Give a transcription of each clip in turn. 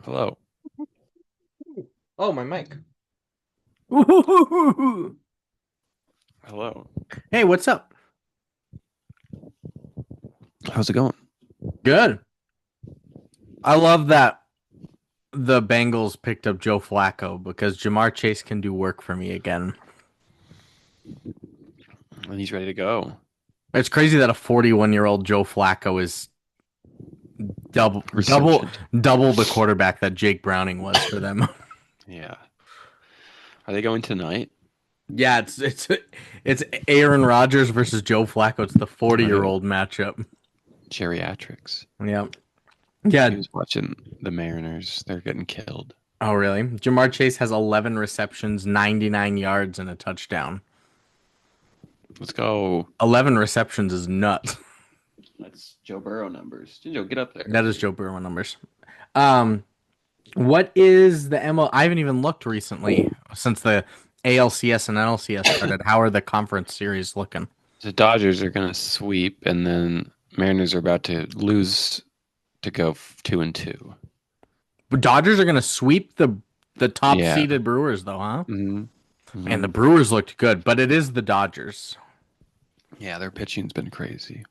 Hello. Oh, my mic. Hello. Hey, what's up? How's it going? Good. I love that the Bengals picked up Joe Flacco because Jamar Chase can do work for me again. And he's ready to go. It's crazy that a 41-year-old Joe Flacco is double double Reception. double the quarterback that Jake Browning was for them. Yeah. Are they going tonight? Yeah, it's Aaron Rodgers versus Joe Flacco. It's the I know 40-year-old matchup. geriatrics. Yeah. Yeah. He was watching the Mariners. They're getting killed. Oh, really? Jamar Chase has 11 receptions, 99 yards, and a touchdown. Let's go. 11 receptions is nuts. That's Joe Burrow numbers. Jinjo, get up there. That is Joe Burrow numbers. Um, what is the MO? I haven't even looked recently since the ALCS and NLCS started. How are the conference series looking? The Dodgers are going to sweep, and then Mariners are about to lose to go 2-2. Dodgers are going to sweep the top Yeah. seeded Brewers, though, huh? hmm Man, hmm the Brewers looked good, but it is the Dodgers. Yeah, their pitching's been crazy.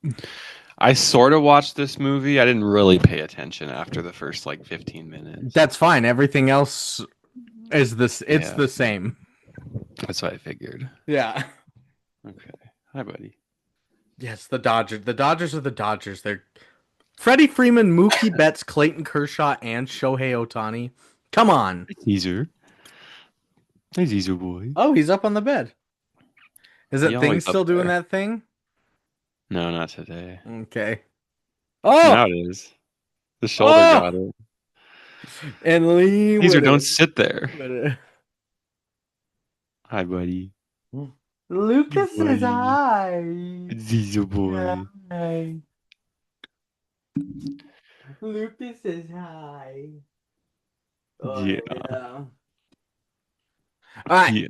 I sort of watched this movie. I didn't really pay attention after the first like 15 minutes. That's fine. Everything else is this. It's Yeah, the same. that's what I figured. Yeah. Okay. Hi, buddy. Yes, the Dodgers. The Dodgers are the Dodgers. They're Freddie Freeman, Mookie Betts, Clayton Kershaw, and Shohei Ohtani. Come on. Caesar. Hey, Caesar boy. Oh, he's up on the bed. Is He that thing always up still doing there. that thing? No, not today. Okay. Oh, Now it is. The shoulder oh, got it. and lean Caesar, with don't it. sit there. With it. Hi, buddy. Lucas says Buddy. hi. Caesar boy. Hi. Lucas says hi. Oh Yeah. yeah. All right. Yeah.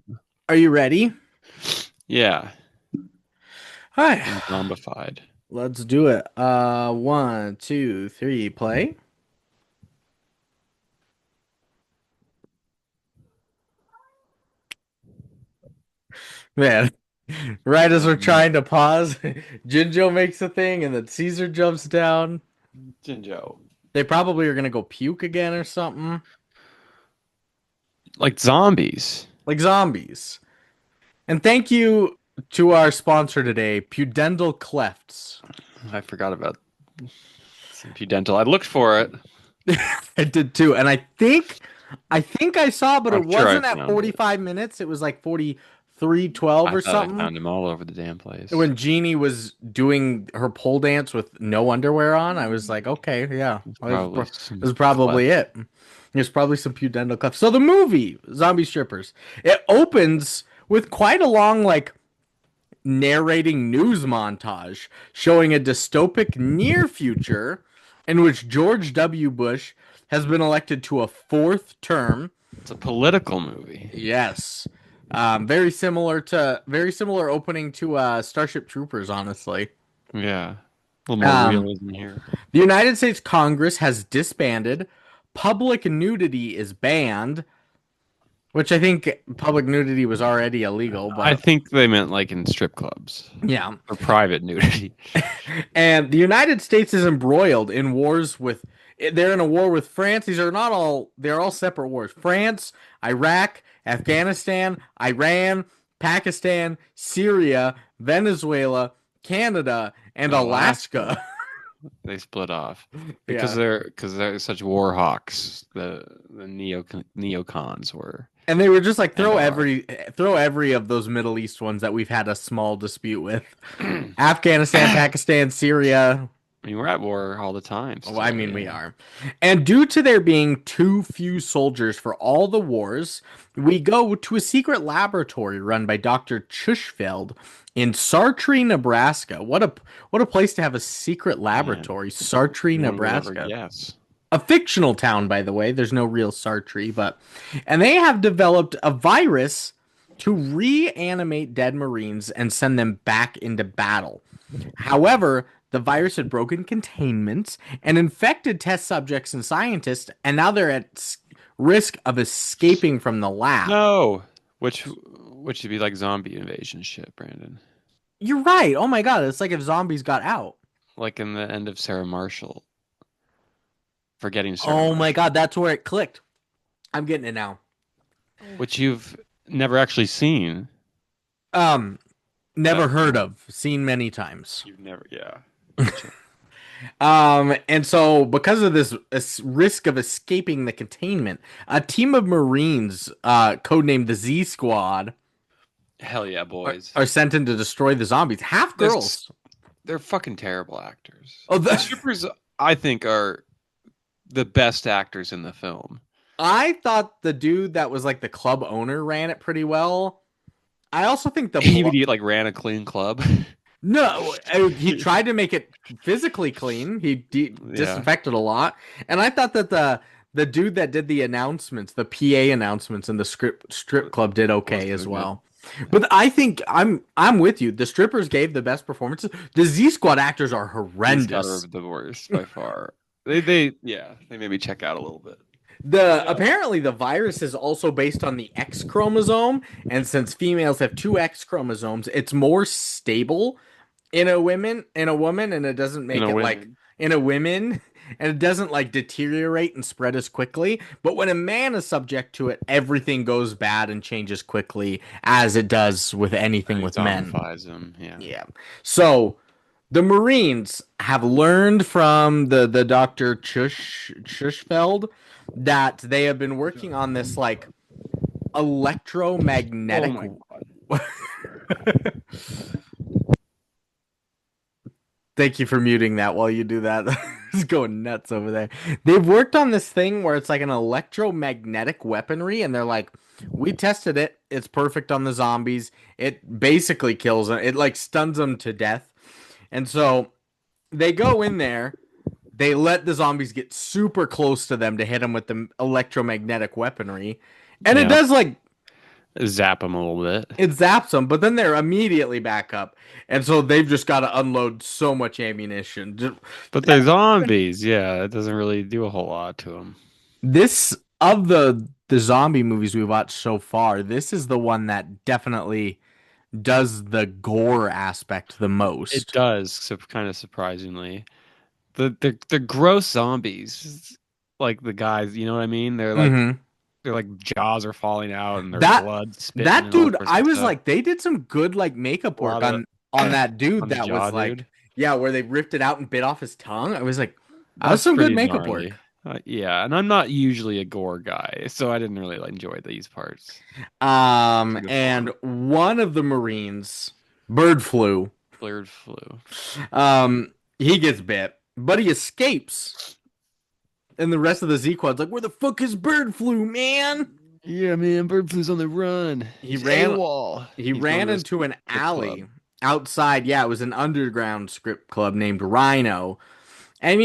Are you ready? Yeah. All right. I'm zombified. Let's do it. One, two, three, play. Man, right as we're trying to pause, Jinjo makes a thing and then Caesar jumps down. Jinjo. They probably are gonna go puke again or something. Like zombies. Like zombies. And thank you to our sponsor today, Pudendal Clefts. I forgot about dental. I looked for it. I did too. And I think I saw, but I'm it sure I wasn't at found it. 45 minutes. It was like 43:12 I or thought I something. found him all over the damn place. When Jeannie was doing her pole dance with no underwear on, I was like, okay, yeah. It's probably It some was probably cleft. it. There's probably some pudendal cleft. So the movie, Zombie Strippers, it opens with quite a long, like, narrating news montage showing a dystopic near future in which George W. Bush has been elected to a fourth term. It's a political movie. Yes. Very similar opening to Starship Troopers, honestly. Yeah. A little more Um, realism here. the United States Congress has disbanded. Public nudity is banned, which I think public nudity was already illegal, I but think they meant like in strip clubs yeah. or private nudity. And the United States is embroiled in wars with. They're in a war with France. These are not all. They're all separate wars. France, Iraq, Afghanistan, Iran, Pakistan, Syria, Venezuela, Canada, and Alaska. Alaska. They split off Yeah. because they're such war hawks. The neocons were And they were just like and are. throw every of those Middle East ones that we've had a small dispute with. Afghanistan, I Pakistan, Syria. mean, we're at war all the time Oh, I still. mean, You we know. are. And due to there being too few soldiers for all the wars, we go to a secret laboratory run by Dr. Chushfeld in Sartree, Nebraska. What a place to have a secret Man, laboratory, Sartree, no one would ever Nebraska. guess. A fictional town, by the way. There's no real Sartree, but and they have developed a virus to reanimate dead Marines and send them back into battle. However, The virus had broken containment and infected test subjects and scientists, and now they're at risk of escaping from the lab. No, which would be like zombie invasion shit, Brandon. You're right. Oh my God. It's like if zombies got out. Like in the end of Sarah Marshall, forgetting Sarah Oh my Marshall, God. That's where it clicked. I'm getting it now. which you've never actually seen. Um, Never That heard of, seen many times. you've never, yeah. Gotcha. And so because of this risk of escaping the containment, a team of Marines, codenamed the Z Squad, Hell yeah, boys. are sent in to destroy the zombies. Half They're girls. they're fucking terrible actors. Oh, The strippers, I think, are the best actors in the film. I thought the dude that was like the club owner ran it pretty well. I also think He like ran a clean club. no, he tried to make it physically clean. He Yeah, disinfected a lot, and I thought that the dude that did the announcements, the PA announcements in the strip club, did was okay as doing it. well. But I think I'm with you. The strippers gave the best performances. The Z Squad actors are These guys are horrendous. the worst by far. They made me check out a little bit. The apparently the virus is also based on the X chromosome, and since females have two X chromosomes, it's more stable in a woman, and it doesn't You make know, it like women. in a women, and it doesn't like deteriorate and spread as quickly. But when a man is subject to it, everything goes bad and changes quickly, as it does with anything He with men. zombifies them. Yeah. Yeah. So the Marines have learned from the Dr. Chushfeld that they have been working on this like Oh electromagnetic. my god. Thank you for muting that while you do that. It's going nuts over there. They've worked on this thing where it's like an electromagnetic weaponry, and they're like, we tested it. It's perfect on the zombies. It basically kills them. It like stuns them to death. And so they go in there. They let the zombies get super close to them to hit them with the electromagnetic weaponry, and it Yeah. does like Zap them a little bit. it zaps them, but then they're immediately back up, and so they've just got to unload so much ammunition. But they're zombies. Yeah, it doesn't really do a whole lot to them. This of the zombie movies we watched so far, this is the one that definitely does the gore aspect the It most. does, so kind of surprisingly. The gross zombies, like the guys, you know what I mean? Hmm. They're like jaws are falling out and their That blood spitting that and all dude, sorts I of was stuff. like, they did some good like makeup A work lot of on that dude on the that jaw, was dude. like, yeah, where they ripped it out and bit off his tongue. I was like, that was That's some good pretty makeup gnarly. work. Yeah, and I'm not usually a gore guy, so I didn't really like, enjoy these parts. Took it And long. one of the Marines, bird flu. Blurred flu. He gets bit, but he escapes. And the rest of the Z Quad's like, where the fuck is bird flu, man? Yeah, man, bird flu's on the run. He He's ran AWOL. he He's going ran to a into an strip club. alley outside. Yeah, it was an underground script club named Rhino. And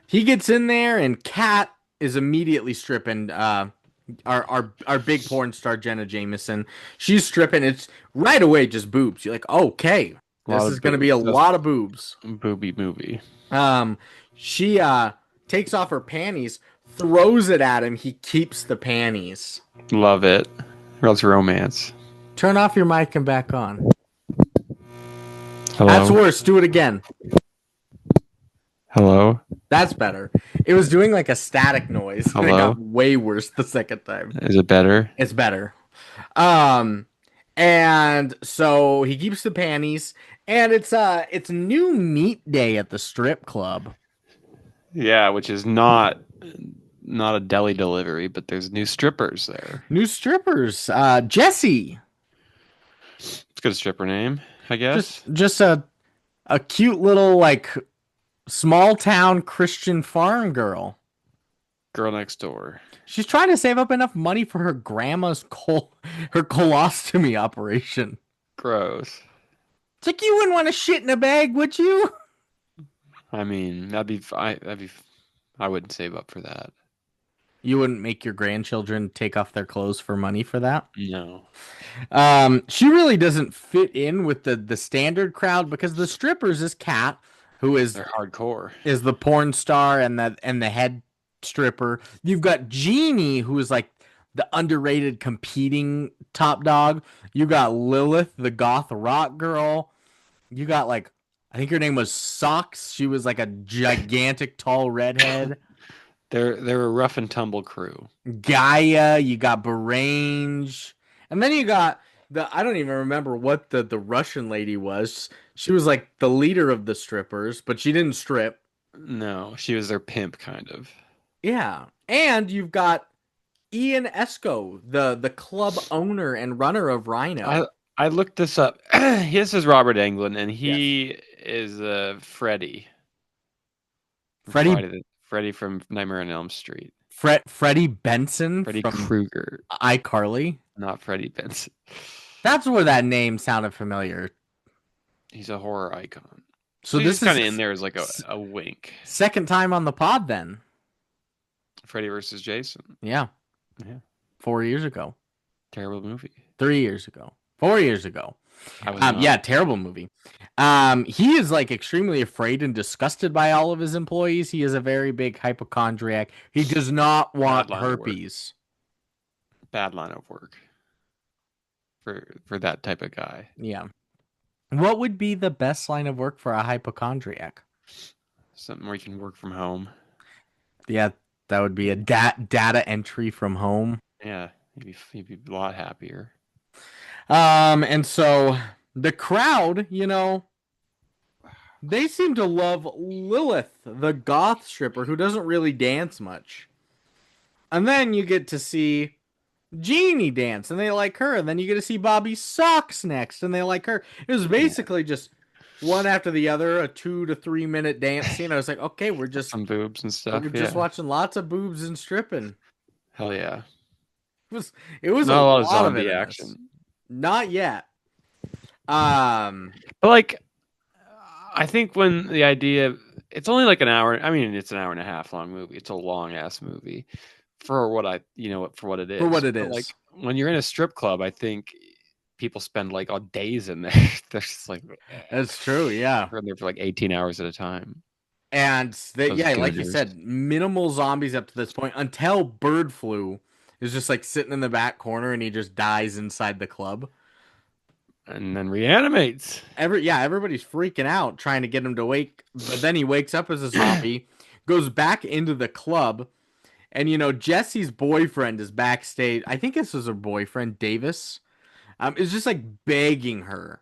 he gets in there and Kat is immediately stripping our big porn star Jenna Jameson. She's stripping. It's right away just boobs. You're like, okay, A lot this of is gonna be a boobs. That's lot of boobs. booby movie. Um, she takes off her panties, throws it at him. He keeps the panties. Love it. That's romance. Turn off your mic and back on. That's Hello? worse. Do it again. Hello? That's better. It was doing like a static noise, and it Hello? got way worse the second time. Is it better? It's better. Um, and so he keeps the panties, and it's new meat day at the strip club. Yeah, which is not a deli delivery, but there's new strippers there. New strippers. Jessie, It's a good stripper name, I guess. just a cute little like small town Christian farm girl. Girl next door. She's trying to save up enough money for her grandma's her colostomy operation. Gross. It's like you wouldn't want to shit in a bag, would you? I mean, I wouldn't save up for that. You wouldn't make your grandchildren take off their clothes for money for that. No, She really doesn't fit in with the standard crowd because the strippers is Kat, who they're hardcore. is the porn star and the head stripper. You've got Jeannie, who is like the underrated competing top dog. You got Lilith, the goth rock girl. You got like I think her name was Socks. She was like a gigantic tall redhead. They're a rough and tumble crew. Gaia, you got Barange, and then you got the I don't even remember what the Russian lady was. She was like the leader of the strippers, but she didn't strip. No, she was their pimp, kind of. Yeah. And you've got Ian Esco, the club owner and runner of I Rhino. I looked this up. This is Robert Englund, and Yes. he is Freddy from Freddie Freddy from Nightmare on Elm Street. Freddie Benson Freddy from Krueger, iCarly. not Freddy Benson. That's where that name sounded familiar. He's a horror icon. So So he's this just kind is of in there as like a wink. second time on the pod then. Freddy versus Jason. Yeah. Yeah, 4 years ago. terrible movie. 3 years ago. 4 years ago. I was not. Yeah, terrible movie. He is like extremely afraid and disgusted by all of his employees. He is a very big hypochondriac. He does not want Bad line of work. herpes. Bad line of work for that type of guy. Yeah. What would be the best line of work for a hypochondriac? Something where you can work from home. Yeah, that would be a data entry from home. Yeah, he'd be a lot happier. And so the crowd, they seem to love Lilith, the goth stripper who doesn't really dance much. And then you get to see Jeannie dance and they like her. And then you get to see Bobby Socks next and they like her. It was basically just one after the other, a 2 to 3 minute dance scene. I was like, okay, we're just Some boobs and stuff. we're just watching lots of boobs and stripping. Hell yeah. It was Not a a lot of lot of zombie it in this. action. Not yet. But like, I think when the idea, it's only like an hour. I mean, it's an hour and a half long movie. It's a long ass movie for what for what it is. For what it But is. like when you're in a strip club, I think people spend like all days in there. They're just like, That's true, yeah. they're in there for like 18 hours at a time. And Those like you gooners. said, minimal zombies up to this point until Bird Flu is just like sitting in the back corner and he just dies inside the club. And then reanimates. Everybody's freaking out trying to get him to wake, but then he wakes up as a zombie, goes back into the club, and Jesse's boyfriend is backstage. I think this was her boyfriend, Davis. Is just like begging her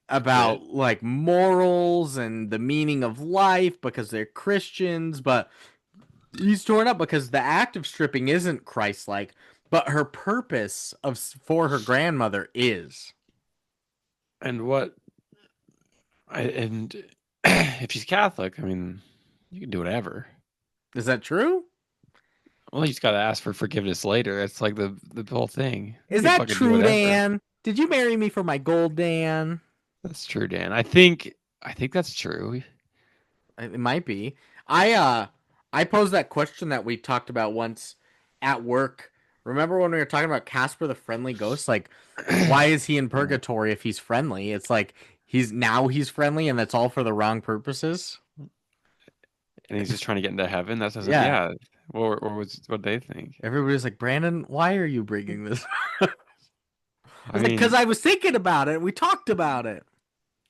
about like morals and the meaning of life because they're Christians, but he's torn up because the act of stripping isn't Christ-like, but her purpose for her grandmother is. And if she's Catholic, I mean, you can do whatever. Is that true? Well, you just gotta ask for forgiveness later. It's like the whole thing. Is You can that fucking do true, whatever. Dan? Did you marry me for my gold, Dan? That's true, Dan. I think that's true. It might be. I posed that question that we talked about once at work. Remember when we were talking about Casper the Friendly Ghost? Like, why is he in purgatory if he's friendly? It's like he's friendly and that's all for the wrong purposes. And he's just trying to get into heaven. That's Yeah. yeah. Or what they think. Everybody's like, Brandon, why are you bringing this? I mean, because I was thinking about it. We talked about it.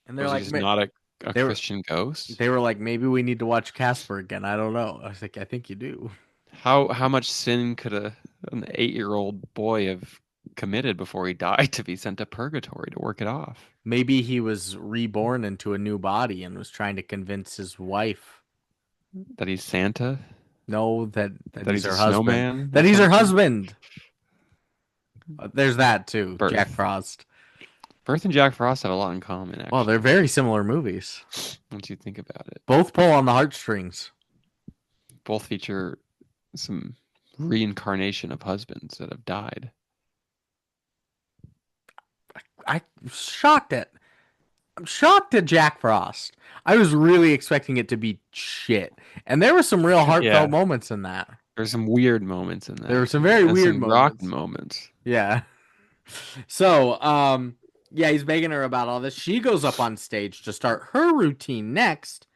And they're was he like, just not a they were- Christian ghost? they were like, maybe we need to watch Casper again. I don't know. I was like, I think you do. How much sin could an 8-year-old boy have committed before he died to be sent to purgatory to work it off? Maybe he was reborn into a new body and was trying to convince his wife. That he's Santa? No, that he's her a husband. snowman? That he's her husband. There's that too. Birth. Jack Frost. Birth and Jack Frost have a lot in common, actually. Well, they're very similar movies. Once you think about it. Both pull on the heartstrings. Both feature some reincarnation of husbands that have died. I'm shocked at Jack Frost. I was really expecting it to be shit. And there were some real heartfelt moments in that. There's some weird moments in There were that, some very and weird some rocking moments. moments. Yeah. So, yeah, he's begging her about all this. She goes up on stage to start her routine next.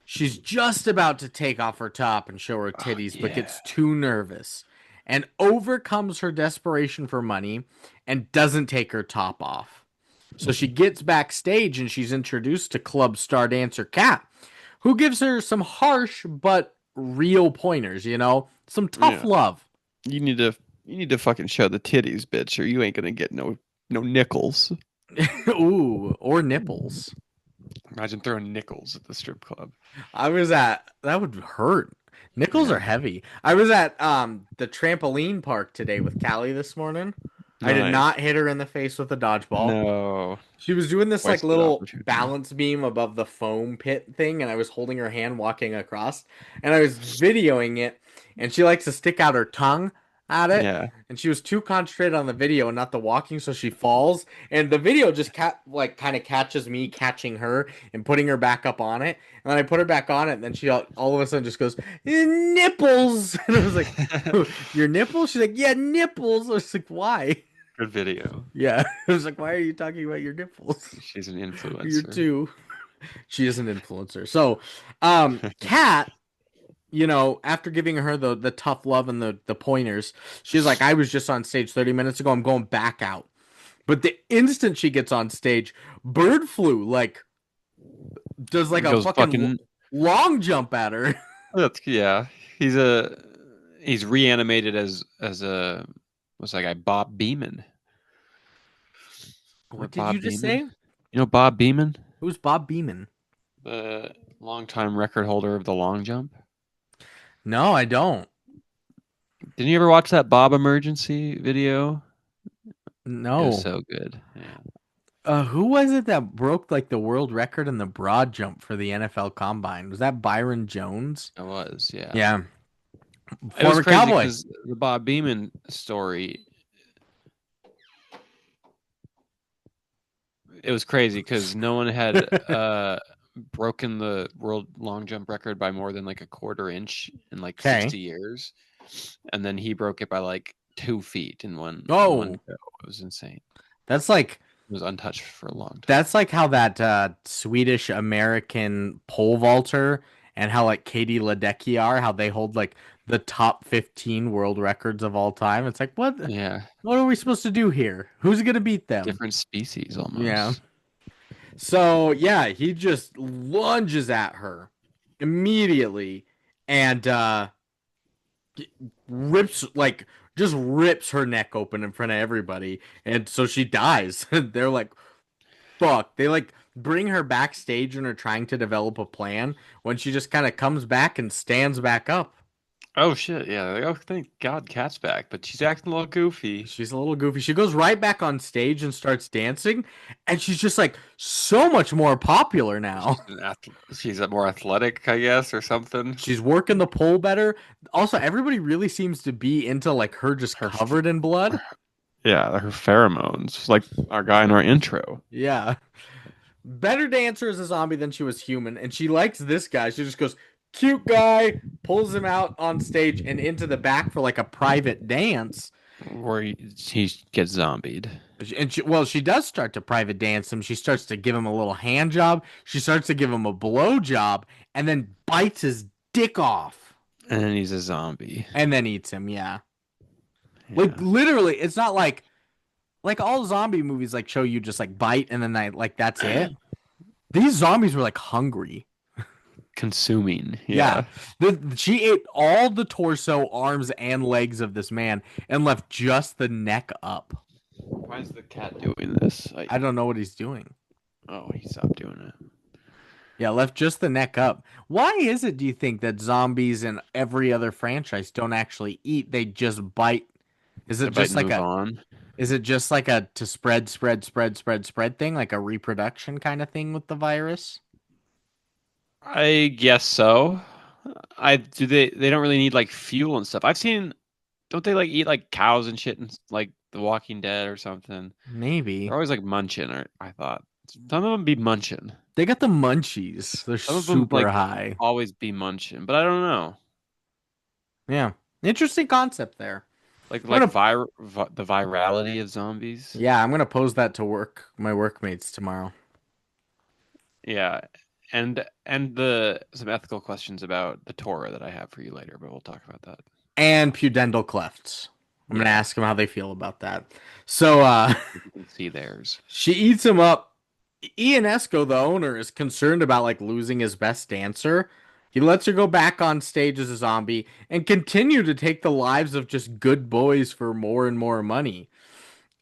She's just about to take off her top and show her Oh, titties, but yeah. gets too nervous and overcomes her desperation for money and doesn't take her top off. So she gets backstage and she's introduced to club star dancer Kat, who gives her some harsh but real pointers, some tough Yeah. love. You need to you need to fucking show the titties, bitch, or you ain't gonna get no nickels. Ooh, or nipples. Imagine throwing nickels at the strip club. That would hurt. Nickels are Yeah. heavy. I was at the trampoline park today with Callie this morning. I did Nice. not hit her in the face with a dodgeball. No. She was doing this like Wasted little opportunity. balance beam above the foam pit thing, and I was holding her hand walking across, and I was videoing it, and she likes to stick out her tongue at it, Yeah. and she was too concentrated on the video and not the walking, so she falls, and the video just like kind of catches me catching her and putting her back up on it, and then I put her back on it, and then she all of a sudden just goes nipples, and I was like, your nipples? She's like, yeah, nipples. I was like, why? Good video. Yeah, I was like, why are you talking about your nipples? She's an You're influencer. too. She is an influencer. So, Kat, after giving her the tough love and the pointers, she's like, I was just on stage 30 minutes ago. I'm going back out. But the instant she gets on stage, bird flu like does like a Goes fucking fucking. long jump at her. That's yeah. He's a he's reanimated as a what's that guy Bob Beeman. Remember What did you Bob just Beeman? say? You know Bob Beeman, Who's Bob Beeman? the longtime record holder of the long jump. No, I don't. Didn't you ever watch that Bob Emergency video? It was No. so good. Yeah, Who was it that broke like the world record in the broad jump for the NFL Combine? Was that Byron Jones? it was. Yeah, Yeah, it was former crazy Cowboy. because the Bob Beeman story. It was crazy because no one had broken the world long jump record by more than like a quarter inch in like Okay. 60 years, and then he broke it by like 2 feet in one Oh, go. It was insane. that's like It was untouched for a long time. that's like how that Swedish American pole vaulter and how like Katie Ledecky are, how they hold like the top 15 world records of all time. It's like Yeah, what are we supposed to do here? Who's gonna beat them? different species Yeah. almost. So yeah, he just lunges at her immediately and rips like just rips her neck open in front of everybody, and so she dies. They're like, fuck. They like bring her backstage and are trying to develop a plan when she just kind of comes back and stands back up. Oh shit! Yeah. Like, oh, thank God, Cat's back, but she's acting a little goofy. She's a little goofy. She goes right back on stage and starts dancing, and she's just like so much more popular now. She's more athletic, I guess, or something. She's working the pole better. Also, everybody really seems to be into like her just Her, covered in blood. yeah, her pheromones, like our guy in our intro. Yeah. Better dancer as a zombie than she was human, and she likes this guy. She just goes, cute guy, pulls him out on stage and into the back for like a private dance. Where he gets zombied. And she does start to private dance him. She starts to give him a little hand job. She starts to give him a blow job, and then bites his dick off, And then he's a zombie. and then eats him. Yeah, Yeah. like literally, it's not like all zombie movies like show you just like bite and then like that's it. These zombies were like hungry. Consuming. Yeah. Yeah. She ate all the torso, arms, and legs of this man and left just the neck up. Why is the cat doing this? I don't know what he's doing. Oh, he stopped doing it. Yeah, left just the neck up. Why is it, do you think, that zombies in every other franchise don't actually eat? They just bite. Is it They bite just and like move a on. is it just like a to spread thing, like a reproduction kind of thing with the virus? I guess so. I do they don't really need like fuel and stuff. I've seen don't they like eat like cows and shit and like The Walking Dead or something? They're Maybe. always like munching or I thought. Some of them be munching. They got the munchies. They're Some of them super like high. always be munching, but I don't know. Yeah. Interesting concept there. I'm Like gonna the virality of zombies. Yeah, I'm gonna pose that to my workmates tomorrow. Yeah, and the some ethical questions about the Torah that I have for you later, but we'll talk about that. And pudendal clefts. I'm gonna Yeah, ask them how they feel about that. So if you can see theirs. she eats him up. Ian Esco, the owner, is concerned about like losing his best dancer. He lets her go back on stage as a zombie and continue to take the lives of just good boys for more and more money.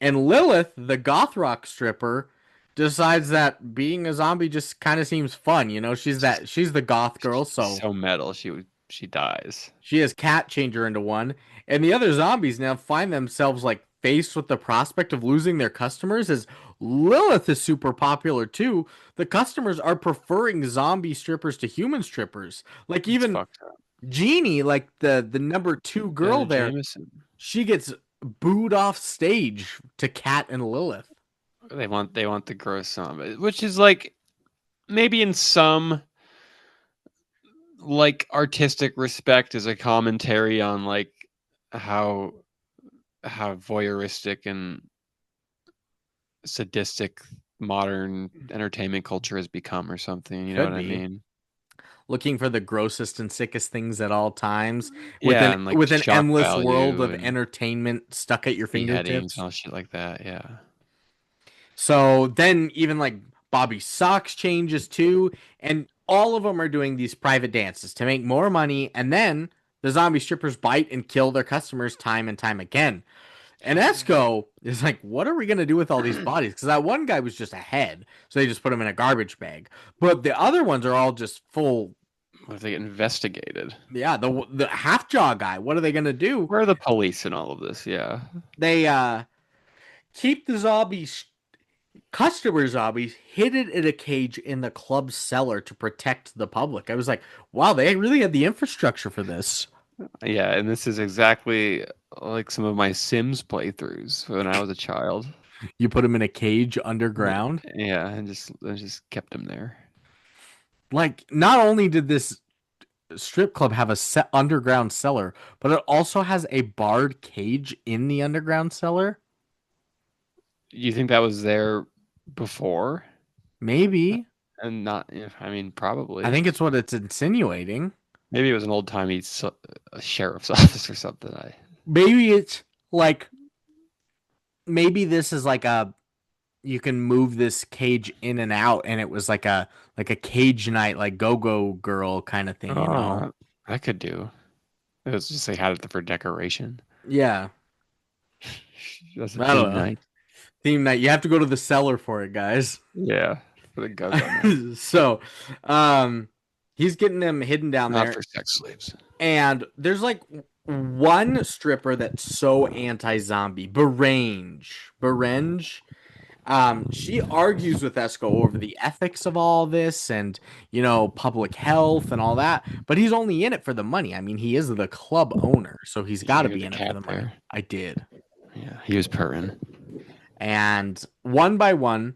And Lilith, the goth rock stripper, decides that being a zombie just kind of seems fun. You know, she's the goth girl, She's so so metal. She dies. she has Cat change her into one. And the other zombies now find themselves like faced with the prospect of losing their customers as Lilith is super popular too. The customers are preferring zombie strippers to human strippers. Like It's even fucked up. Jeannie, like the number two girl Jenna there, Jameson. she gets booed off stage to Cat and Lilith. They want the gross zombie, which is like maybe in some like artistic respect is a commentary on like how voyeuristic and sadistic modern entertainment culture has become or something, you know Could what I be. mean? Looking for the grossest and sickest things at all times Yeah, and like with an shock endless world value of and entertainment stuck at your beheadings and fingertips. all shit like that. Yeah. So then even like Bobby Socks changes too, and all of them are doing these private dances to make more money, and then the zombie strippers bite and kill their customers time and time again. And Esco is like, what are we gonna do with all these bodies? Because that one guy was just a head, so they just put him in a garbage bag. But the other ones are all just full. What if they get investigated? Yeah, the half jaw guy. What are they gonna do? Where are the police in all of this? Yeah. They keep the zombies customer zombies hidden in a cage in the club cellar to protect the public. I was like, wow, they really had the infrastructure for this. Yeah, and this is exactly like some of my Sims playthroughs when I was a child. You put them in a cage underground. Yeah, and just kept them there. Like, not only did this strip club have a underground cellar, but it also has a barred cage in the underground cellar. You think that was there before? Maybe. And not, yeah, I mean, I probably. think it's what it's insinuating. Maybe it was an old timey sheriff's office or something. Maybe it's like, maybe this is like a you can move this cage in and out and it was like a cage night like go-go girl kind of thing, you know. Oh, I could do. It was just they had it for decoration. Yeah, That's a I don't theme know. night. Theme night, you have to go to the cellar for it, guys. Yeah, for the go-go night, So um he's getting them hidden down not there, for sex slaves. and there's like one stripper that's so anti-zombie, Berenge. She argues with Esco over the ethics of all this and, you know, public health and all that, but he's only in it for the money. I mean, he is the club owner, so he's Did you got to hear be the in it for cat the money. there? I did. Yeah, he was purring. And one by one,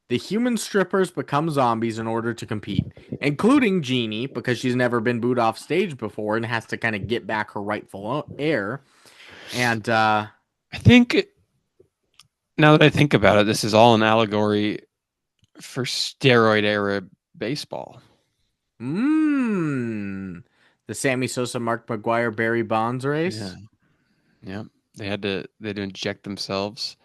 the human strippers become zombies in order to compete, including Jeannie, because she's never been booed off stage before and has to kind of get back her rightful heir. And, I think now that I think about it, this is all an allegory for steroid era baseball. mmm, the Sammy Sosa, Mark McGuire, Barry Bonds Yeah, race. yeah. They had to inject themselves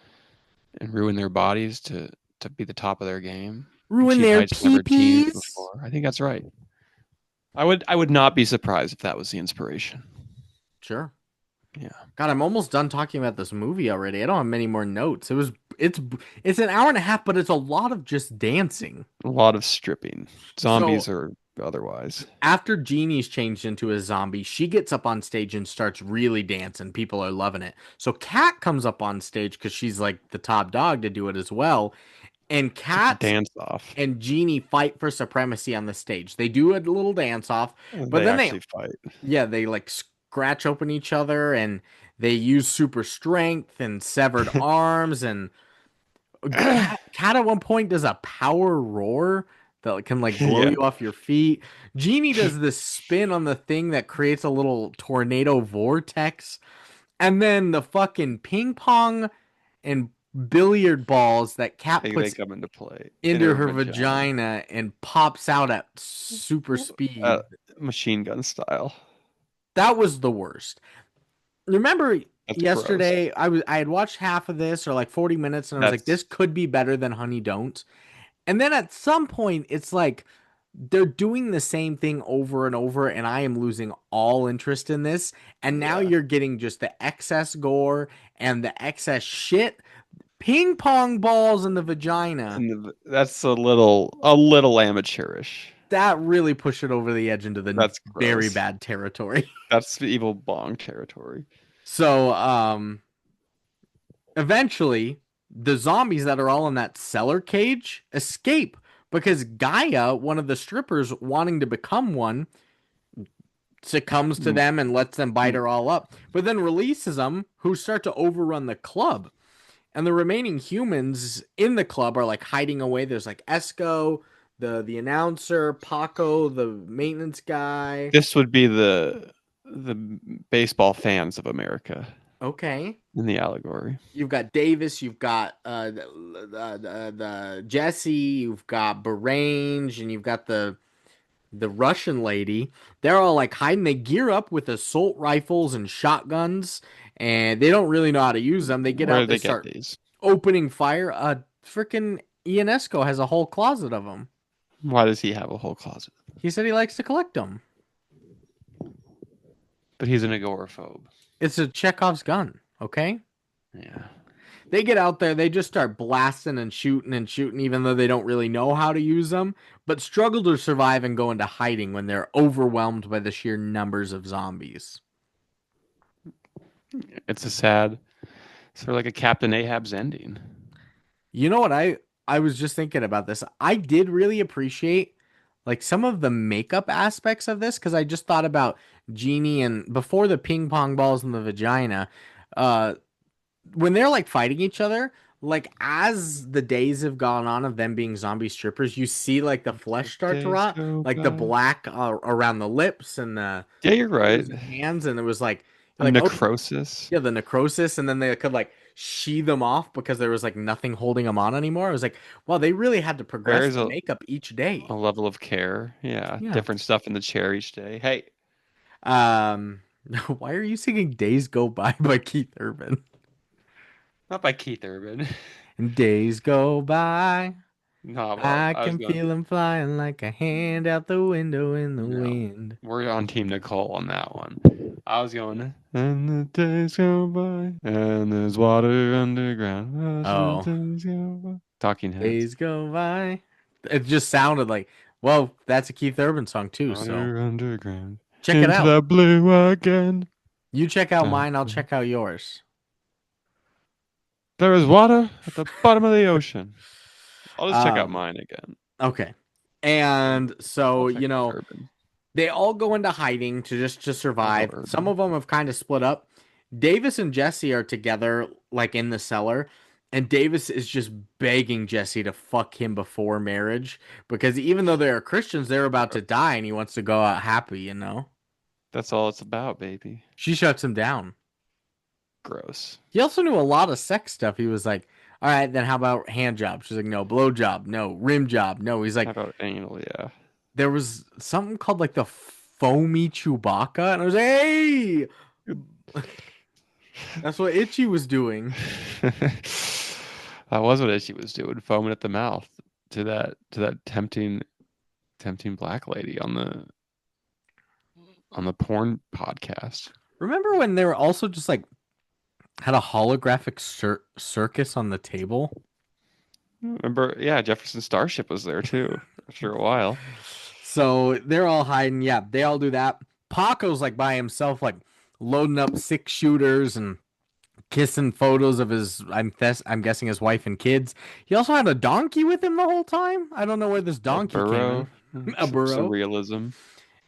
and ruin their bodies to be the top of their game, Ruin achieve their heights never achieved peepees. before. I think that's right. I would not be surprised if that was the inspiration. Sure. Yeah, God, I'm almost done talking about this movie already. I don't have many more notes. It's it's an hour and a half, but it's a lot of just dancing. a lot of stripping, So zombies or otherwise. after Jeannie's changed into a zombie, she gets up on stage and starts really dancing. People are loving it. So Kat comes up on stage because she's like the top dog to do it as well. And It's like a Kat dance off. and Jeannie fight for supremacy on the stage. They do a little dance off, but They then they actually fight. yeah, they like scratch open each other and they use super strength and severed arms and Cat at one point does a power roar that can like blow Yeah. you off your feet. Genie does this spin on the thing that creates a little tornado vortex. And then the fucking ping pong and billiard balls that Cat They puts come into play in into her her vagina. vagina and pops out at super Uh, speed. Machine gun style. That was the worst. Remember That's gross. yesterday I had watched half of this or like 40 minutes and I was like this That's could be better than Honey Don't. And then at some point it's like they're doing the same thing over and over and I am losing all interest in this and now yeah. you're getting just the excess gore and the excess shit ping pong balls in the vagina. And that's a little amateurish. That really pushed it over the edge into the That's very gross. bad territory. That's the evil bong territory. So eventually the zombies that are all in that cellar cage escape because Gaia, one of the strippers wanting to become one, succumbs to Mm, them and lets them bite mm. her all up, but then releases them who start to overrun the club. And the remaining humans in the club are like hiding away. There's like Esco, the announcer, Paco, the maintenance guy. This would be the baseball fans of America Okay. in the allegory. You've got Davis, you've got the Jesse, you've got Barange, and you've got the Russian lady. They're all like hiding. They gear up with assault rifles and shotguns, and they don't really know how to use them. They get Where out, did they they get start these? opening fire. Freaking Ionesco has a whole closet of them. Why does he have a whole closet? He said he likes to collect them. But he's an agoraphobe. It's a Chekhov's gun, okay? Yeah. They get out there, they just start blasting and shooting, even though they don't really know how to use them, but struggle to survive and go into hiding when they're overwhelmed by the sheer numbers of zombies. It's a sad, sort of like a Captain Ahab's ending. You know what I was just thinking about this. I did really appreciate like some of the makeup aspects of this because I just thought about Genie and before the ping pong balls in the vagina, uh when they're like fighting each other, like as the days have gone on of them being zombie strippers, you see like the The flesh start to days rot, go like the by. black around the lips and the Yeah, you're right. fingers and hands, and it was like oh Necrosis. yeah, the necrosis, and then they could like sheathe them off because there was like nothing holding them on anymore. I was like, wow, they really had to progress There's the a, makeup each a day. level of care. Yeah, Yeah. different stuff in the chair each day. Hey, Um, why are you singing "Days Go By" by Keith Urban? not by Keith Urban. And days go by. No, well, I I was can going. feel him flying like a hand out the window in the No, wind. we're on Team Nicole on that one. I was going. And the days go by, and there's water underground. As the Oh, days go by. Talking Heads. days go by. It just sounded like, well, that's a Keith Urban song too. So Water underground. check it Into out. the blue again. You check out Dun, mine. I'll dun. check out yours. There is water at the bottom of the ocean. I'll just check out Um, mine again. okay. And And I'll so, check Urban. they all go into hiding to just to I'll go survive. Some Urban. of them have kind of split up. Davis and Jesse are together, like in the cellar, and Davis is just begging Jesse to fuck him before marriage because even though they are Christians, they're about to die, and he wants to go out happy. That's all it's about, baby. She shuts him down. Gross. He also knew a lot of sex stuff. He was like, "All right, then how about hand job?" She's like, "No, blow job, no, rim job, no." He's How like, about anal? Yeah. there was something called like the foamy Chewbacca, and I was like, "Hey, that's what Itchy was doing." That was what she was doing, foaming at the mouth to that tempting black lady on the porn podcast. Remember when they were also just like had a holographic circus on the table? Remember? Yeah, Jefferson Starship was there too after a while. So they're all hiding. Yeah, they all do that. Paco's like by himself, like loading up 6 shooters and kissing photos of his. I'm guessing his wife and kids. He also had a donkey with him the whole time. I don't know where this A donkey came burrow, in. A burro. surrealism.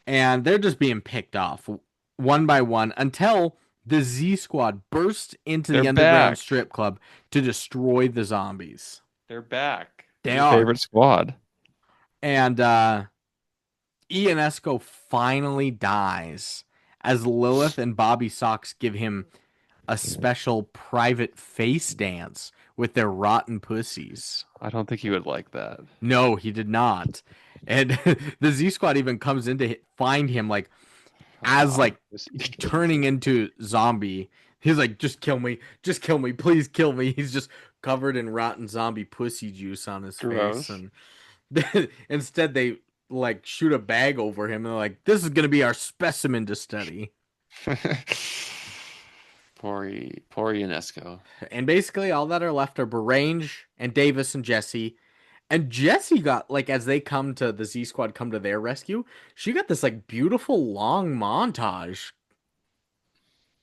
And they're just being picked off one by one until the Z Squad bursts into They're the underground back. strip club to destroy the zombies. They're back. They Your are. favorite squad. And Ian Esco finally dies as Lilith and Bobby Sox give him a special private face dance with their rotten pussies. I don't think he would like that. No, he did not. And the Z Squad even comes in to find him like as Rotten like pussy. turning into zombie. He's like, just kill me, please kill me. He's just covered in rotten zombie pussy juice on his face, Gross. and instead they like shoot a bag over him and they're like, this is gonna be our specimen to study. Poor Ionesco. And basically all that are left are Barange and Davis and Jesse. And Jesse got like as they come to the Z Squad come to their rescue, she got this like beautiful long montage.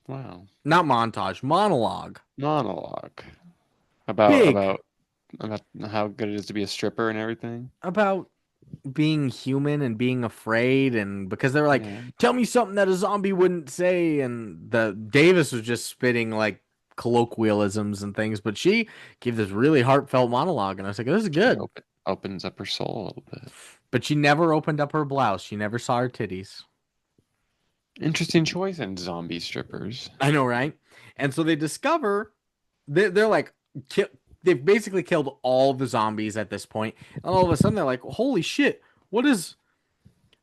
Wow. Not montage, monologue. Monologue about Big about about how good it is to be a stripper and everything. about being human and being afraid, and because they were like, Yeah. tell me something that a zombie wouldn't say, and the Davis was just spitting like colloquialisms and things, but she gave this really heartfelt monologue and I was like, this is She good. opens up her soul a little bit. But she never opened up her blouse. She never saw her titties. Interesting choice in zombie strippers. I know, right? And so they discover they're like they've basically killed all the zombies at this point. And all of a sudden they're like, "Holy shit! What is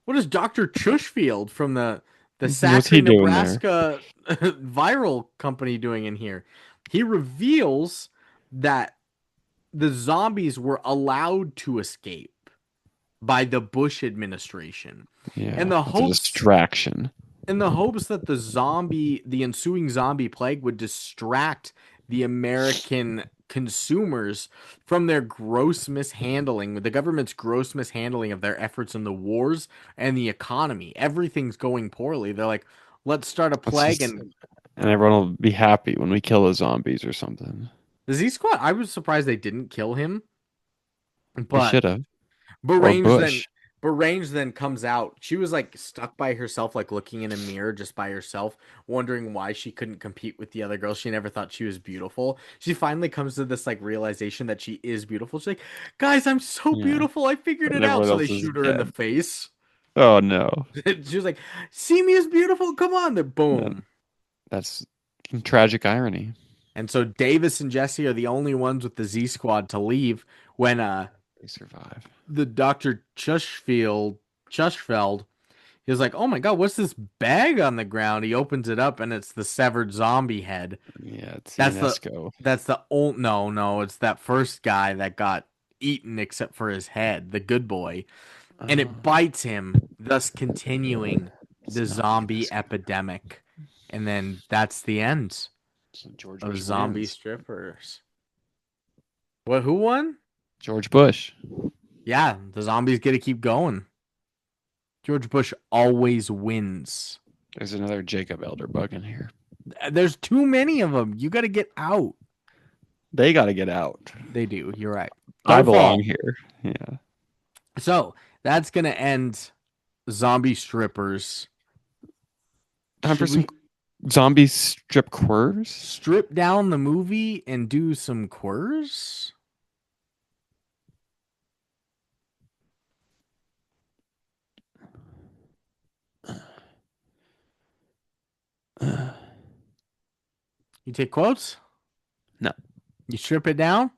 Dr. Chushfield from the What's Sacre, he doing there? Nebraska viral company doing in here?" He reveals that the zombies were allowed to escape by the Bush administration. In Yeah, the it's a hopes distraction. that the ensuing zombie plague would distract the American consumers from their gross mishandling, the government's gross mishandling of their efforts in the wars and the economy. Everything's going poorly. They're like, let's start a It's plague. just, And and everyone will be happy when we kill the zombies or something. the Z Squad, I was surprised they didn't kill him, They but should have. Or Range then Bush. comes out. She was like stuck by herself, like looking in a mirror just by herself, wondering why she couldn't compete with the other girls. She never thought she was beautiful. She finally comes to this like realization that she is beautiful. She's like, guys, I'm so Yeah. beautiful. I figured And it out. everyone So they else is shoot her in the dead. face. Oh no. She was like, see me as beautiful. Come on. Then No. boom. That's tragic irony. And so Davis and Jesse are the only ones with the Z Squad to leave when They survive. the Dr. Chushfeld. He was like, "Oh my god, what's this bag on the ground?" He opens it up and it's the severed zombie head. Yeah, it's That's the UNESCO. old no, it's that first guy that got eaten except for his head, the good boy. And Uh, it bites him, thus continuing it's the not zombie UNESCO. epidemic. And then that's the end So George of Bush zombie wins. strippers. What, who won? George Bush. Yeah, the zombies get to keep going. George Bush always wins. There's another Jacob Elder bug in here. There's too many of them. You got to get out. They got to get out. They do. You're right. I Don't belong fall. here. Yeah. So that's gonna end zombie strippers. Time for Should some we zombie strip quirrs. strip down the movie and do some quirrs? You take quotes? No. You strip it down?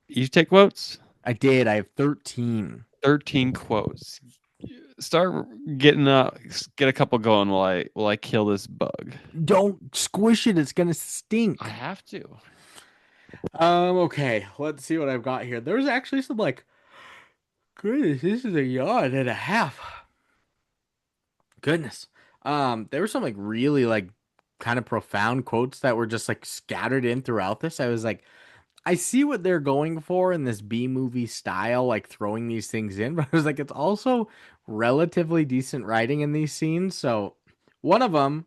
You take quotes? I did. I have 13. 13 quotes. Start getting get a couple going while I kill this bug. Don't squish it. It's gonna I stink. have to. Okay. Let's see what I've got here. There's actually some like, goodness, this is a yard and a half. Goodness. There were some like really like kind of profound quotes that were just like scattered in throughout this. I was like, I see what they're going for in this B movie style, like throwing these things in, but I was like, it's also relatively decent writing in these scenes. So one of them,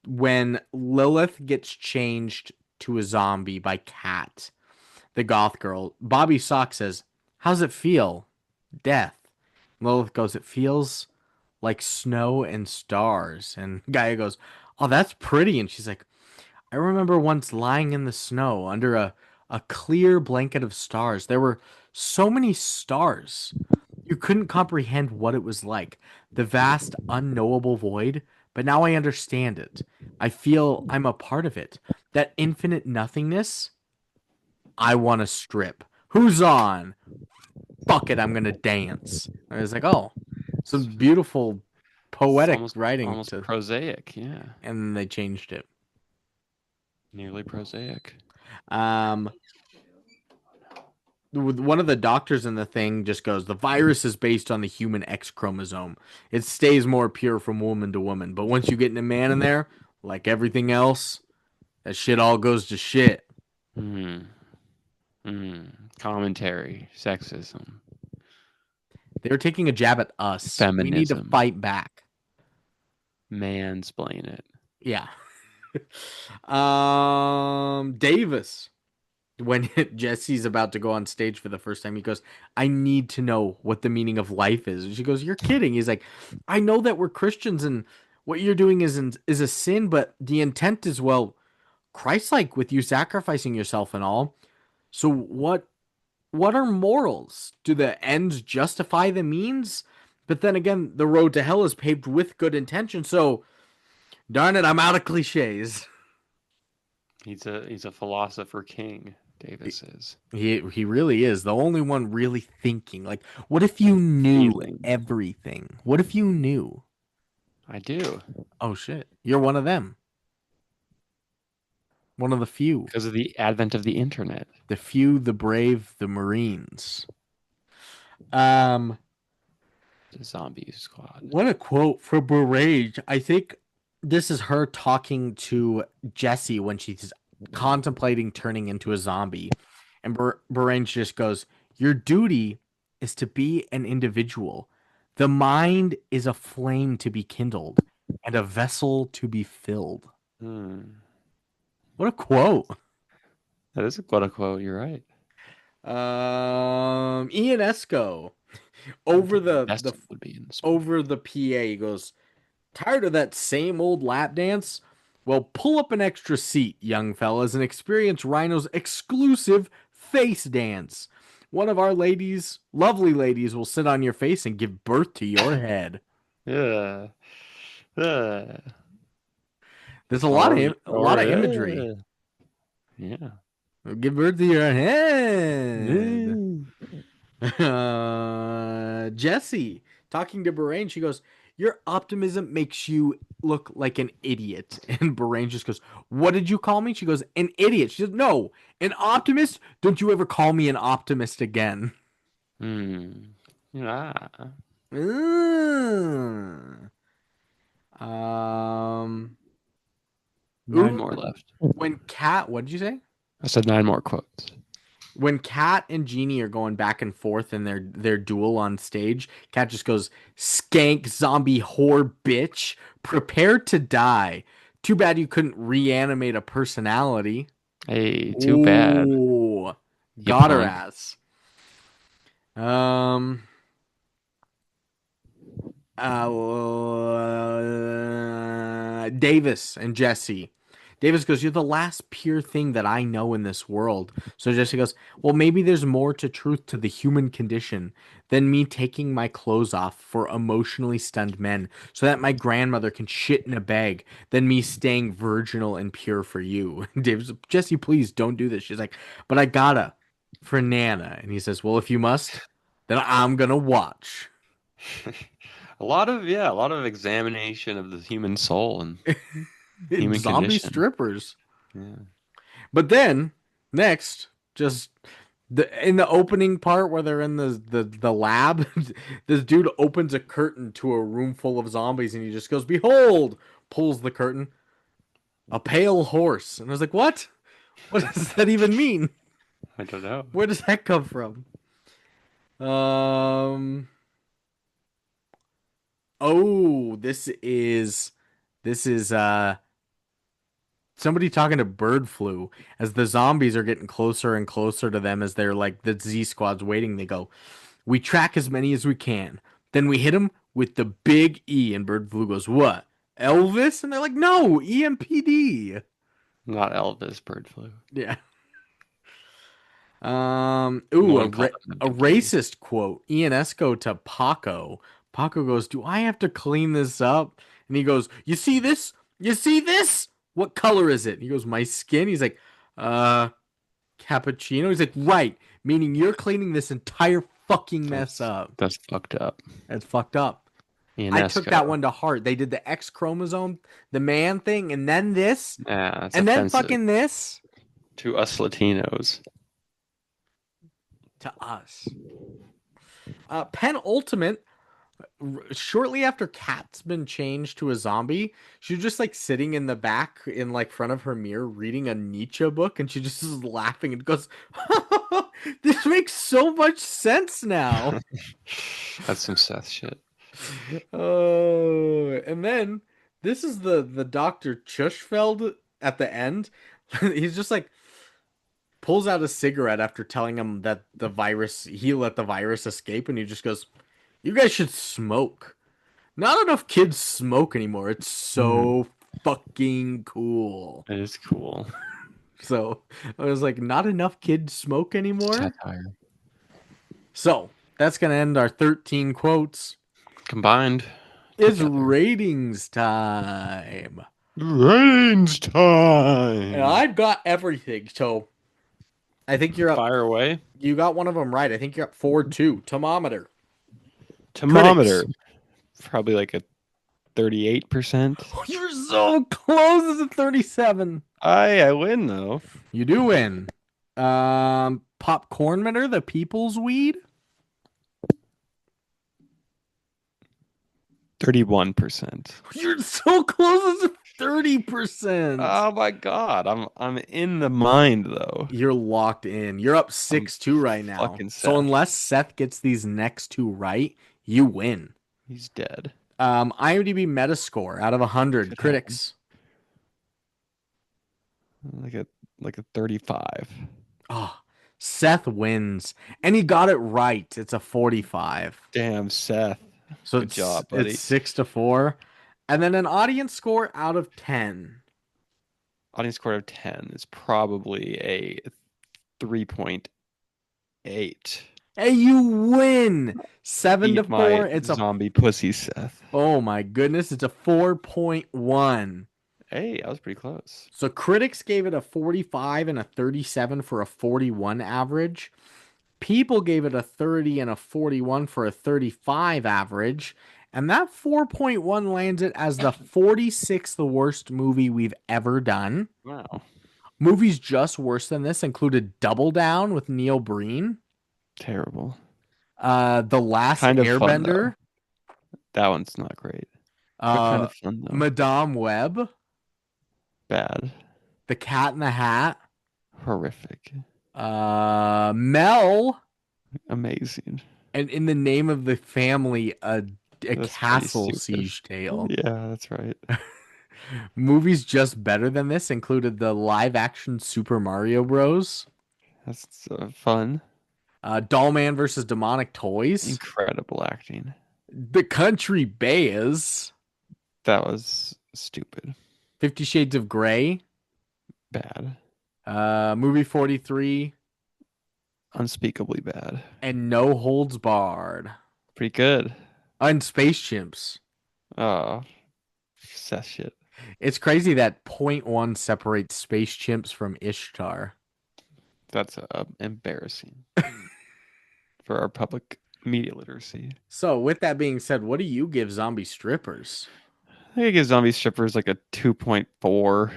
when Lilith gets changed to a zombie by Kat, the goth girl, Bobby Sock says, how's it feel? Death. Lilith goes, it feels like snow and stars. And Gaia goes, oh, that's pretty. And she's like, I remember once lying in the snow under a a clear blanket of stars. There were so many stars. You couldn't comprehend what it was like, the vast, unknowable void, but now I understand it. I feel I'm a part of it. That infinite nothingness, I want to strip. Who's on? Fuck it, I'm gonna dance. I was like, oh, some beautiful It's poetic almost writing almost to, prosaic, yeah. and then they changed it. Nearly prosaic. Um, one of the doctors in the thing just goes, the virus is based on the human X chromosome. It stays more pure from woman to woman, but once you get a man in there, like everything else, that shit all goes to shit. Hmm. Hmm. Commentary. Sexism. They're taking a jab at us. We need to Feminism. fight back. Mansplain it. Yeah. Davis, when Jesse's about to go on stage for the first time, he goes, I need to know what the meaning of life is. And she goes, you're kidding. He's like, I know that we're Christians and what you're doing is a sin, but the intent is, well, Christ-like with you sacrificing yourself and all. So what are morals? Do the ends justify the means? But then again, the road to hell is paved with good intention. So darn it, I'm out of cliches. He's a philosopher king, Davis is. He really is the only one really thinking. Like, what if you knew Feeling. everything? What if you knew? I do. Oh shit, you're one of them. One of the few. Because of the advent of the internet. The few, the brave, the Marines. Um, The zombie squad. what a quote from Barrage. I think this is her talking to Jesse when she's contemplating turning into a zombie. And Barrage just goes, your duty is to be an individual. The mind is a flame to be kindled and a vessel to be filled. Hmm. What a quote. That is a quote unquote. You're right. Ian Esco over the Destin would be in this movie. over the PA, he goes, tired of that same old lap dance? Well, pull up an extra seat, young fellas, and experience Rhino's exclusive face dance. One of our ladies, lovely ladies, will sit on your face and give birth to your head. Yeah. Yeah. There's a lot of imagery. Yeah. Give birth to your head. Yeah. Jesse talking to Bahrain, she goes, your optimism makes you look like an idiot. And Bahrain just goes, what did you call me? She goes, an idiot. She says, no, an optimist? Don't you ever call me an optimist again. Hmm. Yeah. Mm. Um, 9 ooh, more left. when Cat, what did you say? I said 9 more quotes. When Kat and Jeannie are going back and forth in their duel on stage, Kat just goes, "Skank zombie whore bitch, prepare to die. Too bad you couldn't reanimate a personality." Hey, too bad, Ooh, you got her punk. ass. Um, Davis and Jesse. Davis goes, you're the last pure thing that I know in this world. So Jesse goes, well, maybe there's more to truth to the human condition than me taking my clothes off for emotionally stunned men so that my grandmother can shit in a bag than me staying virginal and pure for you. Davis, Jesse, please don't do this. She's like, but I gotta for Nana. And he says, well, if you must, then I'm gonna watch. A lot of examination of the human soul and human Zombie condition. strippers. Yeah. But then next, just in the opening part where they're in the lab, this dude opens a curtain to a room full of zombies and he just goes, "Behold!" Pulls the curtain, a pale horse, and I was like, "What? What does that even mean? I don't know. Where does that come from?" Um. Oh, this is somebody talking to bird flu as the zombies are getting closer and closer to them as they're like the Z squad's waiting. They go, we track as many as we can. Then we hit them with the big E. And bird flu goes, what? Elvis? And they're like, no, EMPD. Not Elvis bird flu. Yeah. No Ooh, one called him a Dookie. racist quote. Ionesco to Paco. Paco goes, "Do I have to clean this up?" And he goes, "You see this? You see this? What color is it?" And he goes, "My skin." He's like, uh, cappuccino. He's like, "Right," meaning you're cleaning this entire fucking mess up. That's fucked up. That's fucked up. I took Ionesco. that one to heart. They did the X chromosome, the man thing, and then this, Yeah, that's and then offensive fucking this to us Latinos. to us. Penultimate, shortly after Kat's been changed to a zombie, she's just like sitting in the back in like front of her mirror reading a Nietzsche book, and she just is laughing and goes, "This makes so much sense now." That's some Seth shit. Oh, and then this is the Dr. Chushfeld at the end. He's just like pulls out a cigarette after telling him that he let the virus escape, and he just goes, "You guys should smoke." Not enough kids smoke anymore. It's Mhm. so fucking cool. It is cool. So I was like, not enough kids smoke anymore. Satire. So that's gonna end our 13 quotes. Combined It's together. ratings time. Rains And time. I've got everything. So I think you're up. Fire away. You got one of them right. I think you're up 4-2. Thermometer. Thermometer. Critics. Probably like a 38%. You're so close as a 37. I win though. You do win. Popcorn meter, the people's weed. 31%. You're so close as a 30%. Oh my god. I'm in the mind though. You're locked in. You're up I'm 6-2 right now. fucking So Seth. unless Seth gets these next two right, you win. He's dead. IMDb Metascore out of 100. Could happen. Critics. Like a like a 35. Oh, Seth wins. And he got it right. It's a 45. Damn, Seth. So Good job, it's buddy. 6-4. And then an audience score out of 10. Audience score of 10 is probably a 3.8. Hey, you win. 7 to Eat my 4. It's a zombie pussy, Seth. Oh my goodness, it's a 4.1. Hey, I was pretty close. So critics gave it a 45 and a 37 for a 41 average. People gave it a 30 and a 41 for a 35 average. And that 4.1 lands it as the 46th worst movie we've ever done. Wow. Movies just worse than this included Double Down with Neil Breen, Terrible. The Last Kind of fun, though. Airbender, That one's not great. But kind uh, of fun, though. Madame Web, Bad. The Cat in the Hat, Horrific. Mel, Amazing. and In the Name of the Family, a That's pretty castle stupid. siege tale. Yeah, that's right. Movies just better than this included the live action Super Mario Bros. That's fun. Doll Man versus Demonic Toys, Incredible acting. The Country Bears, That was stupid. 50 Shades of Grey, Bad. Movie 43, Unspeakably bad. and No Holds Barred. Pretty good. And Space Chimps. Oh, Seth shit. It's crazy that point one separates Space Chimps from Ishtar. That's embarrassing for our public media literacy. So, with that being said, what do you give Zombie Strippers? I think I give Zombie Strippers like a 2.4.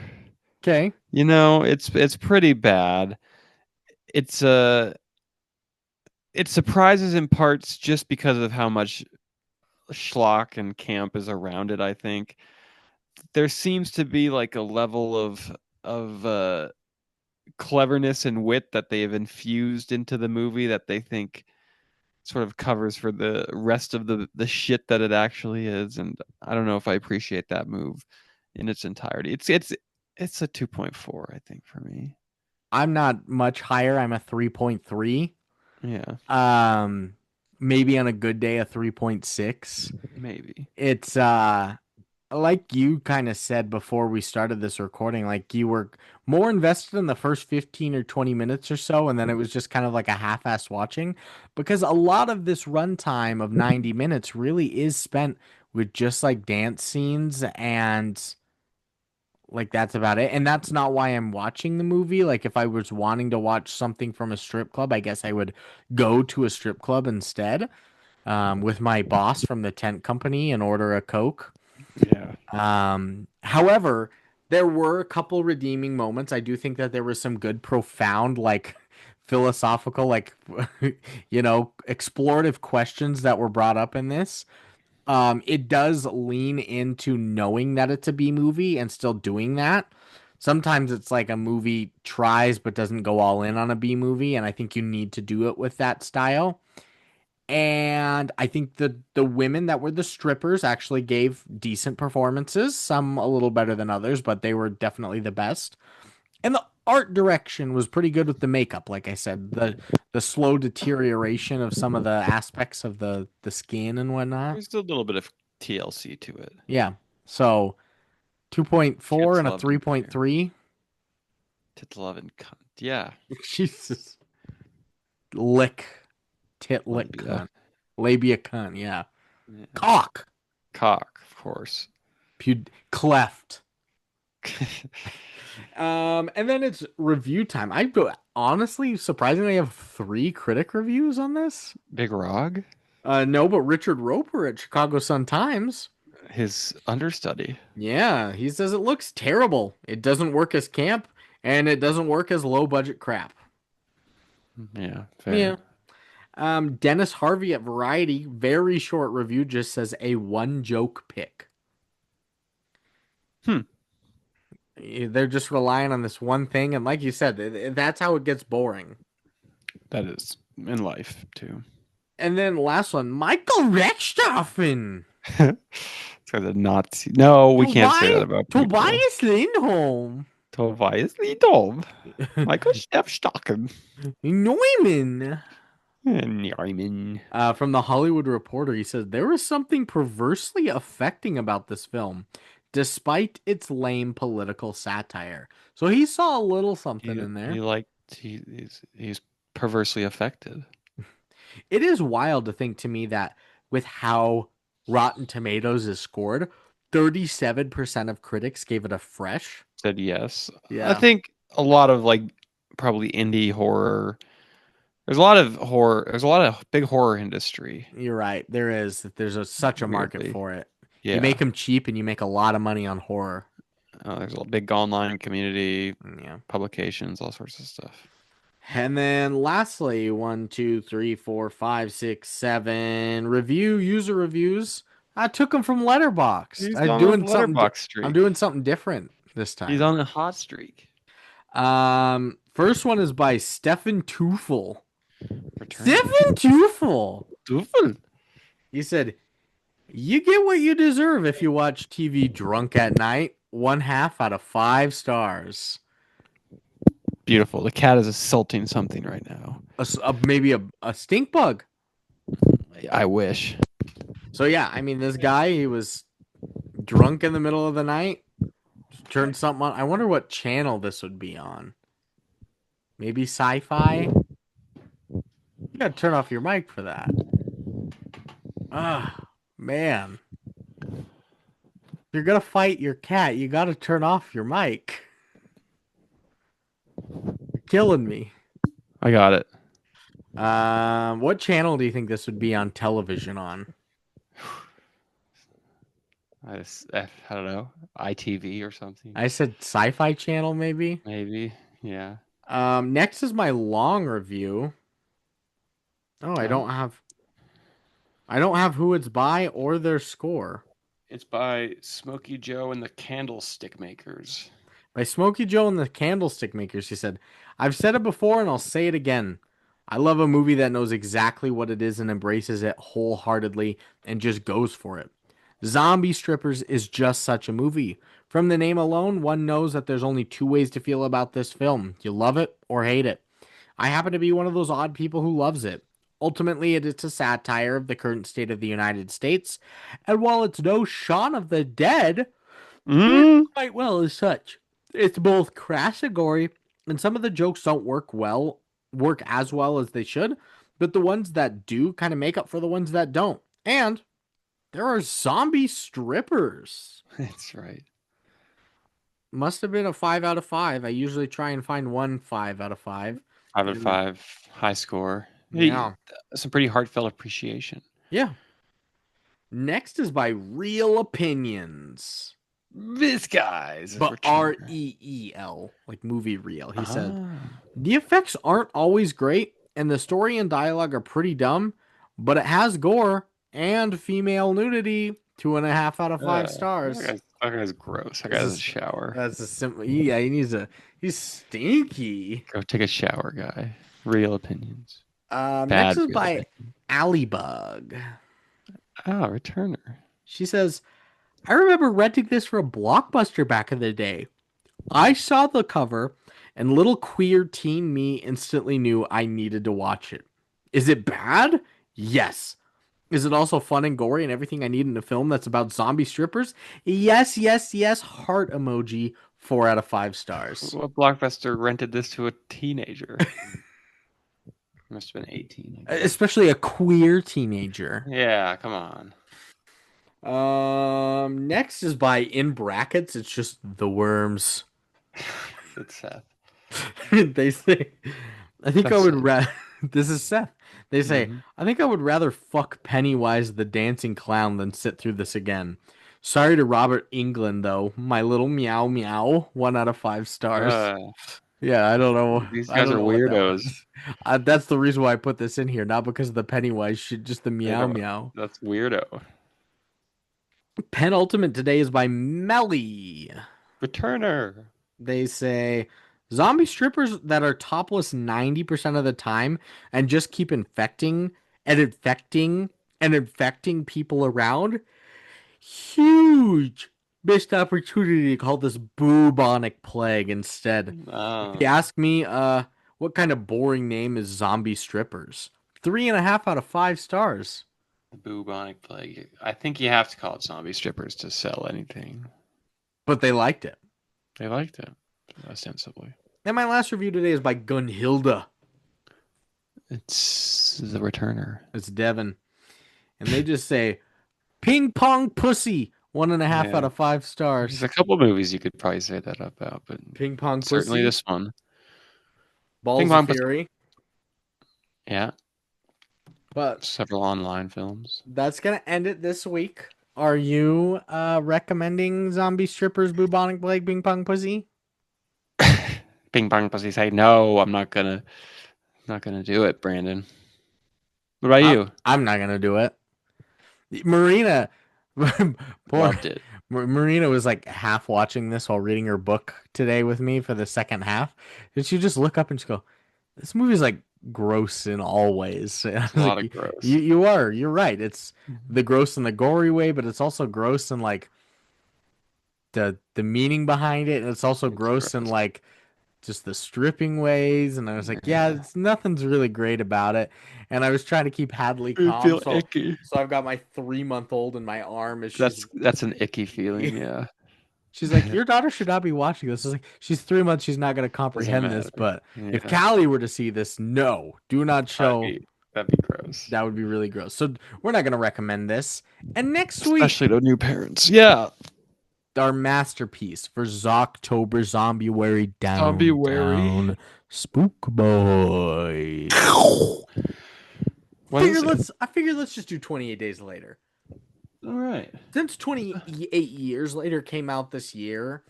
Okay. You know, it's pretty bad. It's it surprises in parts just because of how much schlock and camp is around it, I think. There seems to be like a level of cleverness and wit that they have infused into the movie that they think sort of covers for the rest of the shit that it actually is, and I don't know if I appreciate that move in its entirety. It's a 2.4, I think, for me. I'm not much higher. I'm a 3.3. Yeah, Maybe on a good day a 3.6. maybe. It's like you kind of said before we started this recording, like you were more invested in the first 15 or 20 minutes or so, and then it was just kind of like a half-ass watching because a lot of this runtime of 90 minutes really is spent with just like dance scenes and like that's about it. And that's not why I'm watching the movie. Like if I was wanting to watch something from a strip club, I guess I would go to a strip club instead, with my boss from the tent company and order a Coke. Yeah. However, there were a couple redeeming moments. I do think that there was some good, profound, like philosophical, like explorative questions that were brought up in this. It does lean into knowing that it's a B movie and still doing that. Sometimes it's like a movie tries but doesn't go all in on a B movie, and I think you need to do it with that style. And I think the women that were the strippers actually gave decent performances, some a little better than others, but they were definitely the best. And the art direction was pretty good with the makeup, like I said, the slow deterioration of some of the aspects of the skin and whatnot. There's a little bit of TLC to it. Yeah. So 2.4 Tits and a loved and care. 3.3. Tits love and cunt. Yeah. Jesus. Lick. Tit lick Labia. cunt. Labia cunt, yeah. Yeah. Cock. Cock, of course. Cleft. And then it's review time. I go honestly, surprisingly, I have 3 critic reviews on this. Big Rog, No, but Richard Roper at Chicago Sun-Times. his understudy. Yeah, he says it looks terrible. It doesn't work as camp, and it doesn't work as low budget crap. Yeah, Yeah. fair. Dennis Harvey at Variety, very short review, just says a one joke pick. Hmm. They're just relying on this one thing, and like you said, that's how it gets boring. That is in life too. And then last one, Michael Rechthofen. It's got a Nazi. No, we can't say that Tobias, about people. Tobias Lindholm. Tobias Lidolf. Michael Stepstocken. Neumann. Neumann. From the Hollywood Reporter, he says there was something perversely affecting about this film, despite its lame political satire. So he saw a little something in He there. liked he's perversely affected. It is wild to think to me that with how Rotten Tomatoes is scored, 37% of critics gave it a fresh. Said yes. I Yeah, think a lot of like probably indie horror. There's a lot of horror. There's a lot of big horror industry. you're right. There's such a market Weirdly, for it. You make yeah. them cheap and you make a lot of money on horror. There's a big online community, Yeah. publications, all sorts of stuff. And then lastly, 1, 2, 3, 4, 5, 6, 7 user reviews. I took them from Letterboxd. He's on a letterbox I'm streak. doing something different this He's time. on a hot streak. First one is by Stefan Tufel. Return. Stefan Tufel. Doofel. He said, "You get what you deserve if you watch TV drunk at night. 1/2 out of 5 stars." Beautiful. The cat is assaulting something right now. Maybe a stink bug. I wish. So yeah, I mean, this guy, he was drunk in the middle of the night, turned something on. I wonder what channel this would be on. Maybe Sci-Fi. You gotta turn off your mic for that. Ah, man. If you're gonna fight your cat, you gotta turn off your mic. You're killing me. I got it. What channel do you think this would be on television on? I don't know. ITV or something. I said Sci-Fi channel, maybe. Maybe. Yeah. Next is my long review. Oh, Oh, I don't have who it's by or their score. it's by Smokey Joe and the Candlestick Makers. By Smokey Joe and the Candlestick Makers, he said, "I've said it before and I'll say it again. I love a movie that knows exactly what it is and embraces it wholeheartedly and just goes for it. Zombie Strippers is just such a movie. From the name alone, one knows that there's only 2 ways to feel about this film. You love it or hate it. I happen to be one of those odd people who loves it. Ultimately, it's a satire of the current state of the United States, and while it's no Shaun of the Dead, it Mm. quite well as such. It's both crass and gory, and some of the jokes don't work as well as they should, but the ones that do kind of make up for the ones that don't. And there are zombie strippers. That's right. Must have been a 5 out of 5. I usually try and find one 5 out of 5. And 5 out of 5, high score. Hey, yeah, some pretty heartfelt appreciation. yeah. Next is by Real Opinions. This guy's But returner. REEL, like movie reel. He said, Ah, the effects aren't always great, and the story and dialogue are pretty dumb, but it has gore and female nudity. 2.5 out of 5 stars. that guy's gross. That guy This has a is shower. that's a simple. Yeah, he's stinky. Go take a shower, guy. Real opinions. Next Bad is real by opinions. Allybug. Ah, returner. She says, I remember renting this for a Blockbuster back in the day. I saw the cover, and little queer teen me instantly knew I needed to watch it. Is it bad? Yes. Is it also fun and gory and everything I need in a film that's about zombie strippers? Yes, yes, yes. Heart emoji. 4 out of 5 stars. What Blockbuster rented this to a teenager? Must have been 18, I guess. Especially a queer teenager. Yeah, come on. Next is by in brackets. It's just the worms. It's Seth. They say, I think I That's would Seth. rather. This is Seth. They say, Mm-hmm. I think I would rather fuck Pennywise the dancing clown than sit through this again. Sorry to Robert England, though. My little meow meow. 1 out of 5 stars. Uh, Yeah, I don't know. these I guys don't are know what that weirdos. was. That's the reason why I put this in here, not because of the Pennywise shit, just the They meow don't. meow. That's weirdo. Penultimate today is by Melly. Returner. They say zombie strippers that are topless 90% of the time and just keep infecting and infecting and infecting people around. Huge missed opportunity to call this bubonic plague instead. If you Ah, ask me, what kind of boring name is zombie strippers? 3.5 out of 5 stars. the bubonic plague. I think you have to call it zombie strippers to sell anything. But they liked it. They liked it, ostensibly. And my last review today is by Gunhilda. It's the returner. It's Devin. And they just say, Ping Pong Pussy, 1.5 out Yeah. of 5 There's stars. a couple movies you could probably say that about, but Ping Pong certainly Pussy, this one. Ping Balls of Pong Pussy. Fury. Yeah. But Several online films. that's gonna end it this week. Are you recommending Zombie Strippers, Bubonic Plague, Ping Pong Pussy? Ping Pong Pussy say, no, I'm not gonna do it, Brandon. What about I'm, you? I'm not gonna do it. Marina, poor Loved it. Marina was like half watching this while reading her book today with me for the second half. And she just look up and she go, "This movie's like gross in all ways." And I It's a was lot like, of gross. You're right. It's the gross in the gory way, but it's also gross in like the meaning behind it, and it's also It's gross in gross. like just the stripping ways. And I was like, yeah, Yeah. it's nothing's really great about it. And I was trying to keep Hadley I calm, feel so icky. I've got my 3-month-old in my arm as That's an icky feeling, yeah. she's like, your daughter should not be watching this. I was like, she's 3 months, she's not going to Doesn't comprehend this. matter. But if Yeah. Callie were to see this, no, do not That'd show. be that'd be gross. That would be really gross. So we're not going to recommend this. And next Especially week, to new parents. Yeah. our masterpiece for Zocktober Zombieary Zombie wary. Downtown Spook Boy. When is it? I figured let's just do 28 Days Later. All right. Since 28 Years Later came out this year,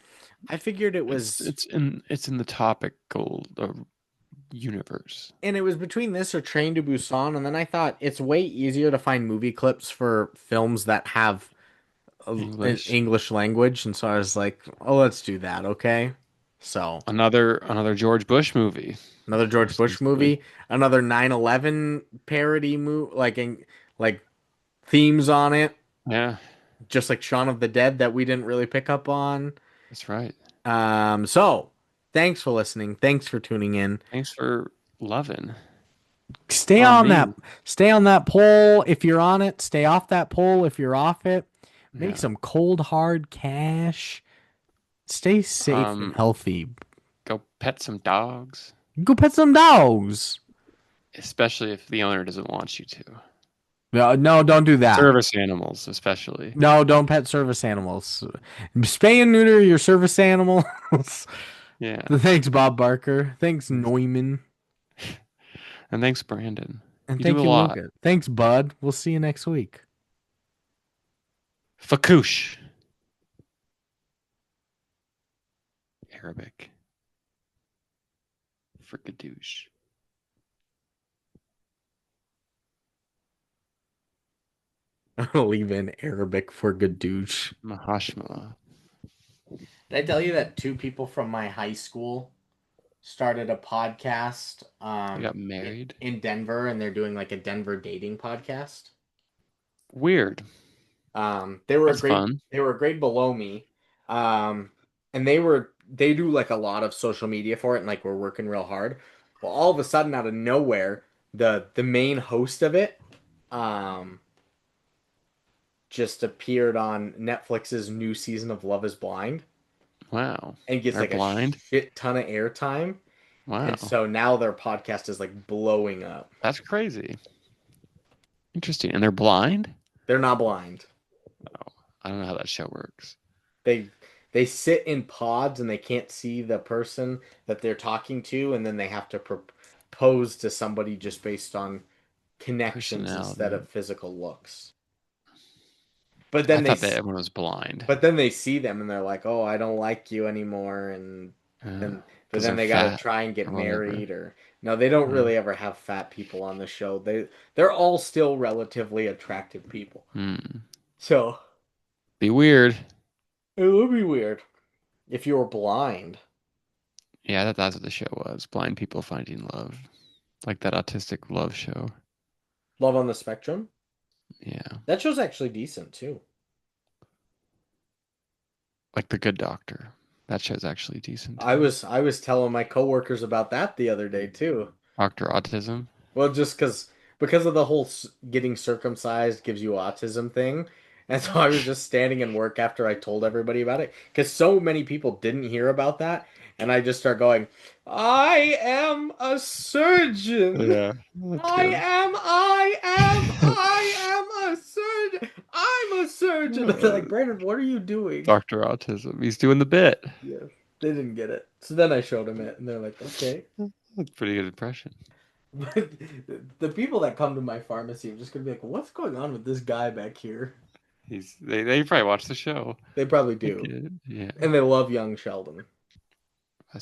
I figured it It's was, it's in the topical universe. and it was between this or Train to Busan, and then I thought it's way easier to find movie clips for films that have an English. English language, and so I was like, oh, let's do that, okay? So Another George Bush movie. another George Bush Ostensibly. movie, another 9/11 parody movie, like themes on it, Yeah, just like Shaun of the Dead that we didn't really pick up on. that's right. So thanks for listening. Thanks for tuning in. Thanks for loving. Stay On on me. that stay on that pole if you're on it. Stay off that pole if you're off it. Make Yeah. some cold hard cash. Stay safe and Um, healthy. Go pet some dogs, Go pet some dogs. especially if the owner doesn't want you to. No, no, don't do that. Service animals, especially. No, don't pet service animals. Spay and neuter your service animals. Yeah. Thanks, Bob Barker. Thanks, Neumann. And thanks, Brandon. And You do thank a you, lot. Luca. Thanks, Bud. We'll see you next week. Fakoosh. Arabic. Frikadoosh. I'll leave in Arabic for gadoosh. Mahashma. Did I tell you that two people from my high school started a podcast They got married. in Denver, and they're doing like a Denver dating podcast? Weird. They were a That's grade fun. they were a grade below me. And they do like a lot of social media for it, and like we're working real hard. Well, all of a sudden out of nowhere, the main host of it um just appeared on Netflix's new season of Love is Blind Wow. and gets They're like a blind. shit ton of airtime. And Wow. so now their podcast is like blowing up. That's crazy. Interesting. And they're blind? They're not blind. Oh, I don't know how that show works. They they sit in pods and they can't see the person that they're talking to, and then they have to propose to somebody just based on connections instead Personality. of physical looks. But I then thought that everyone was blind. they see them and they're like, "Oh, I don't like you anymore," and then but Because then they're they got to fat try and get or whatever. married or no, they don't Uh, really ever have fat people on the show. They're all still relatively attractive people. hmm. So, Be weird. it would be weird if you were blind. Yeah, that's what the show was. Blind people finding love. Like that autistic love show. Love on the Spectrum. Yeah. That show's actually decent too. Like The Good Doctor. That show's actually decent I too. was I was telling my coworkers about that the other day too. Doctor Autism. Well, just because of the whole getting circumcised gives you autism thing. And so I was just standing in work after I told everybody about it because so many people didn't hear about that, and I just start going, "I am a surgeon. Yeah, that's good. I am a surgeon. I'm a surgeon." They're like, "Brandon, what are you doing?" Doctor Autism. He's doing the bit. Yeah, they didn't get it. So then I showed them it, and they're like, "Okay." That's a pretty good impression. But the people that come to my pharmacy are just gonna be like, "What's going on with this guy back here?" They probably watch the show. They probably I do, get it. Yeah. and they love young Sheldon.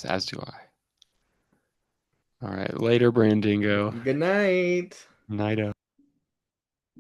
As do I. All right. Later, Brandingo. Good night. Night.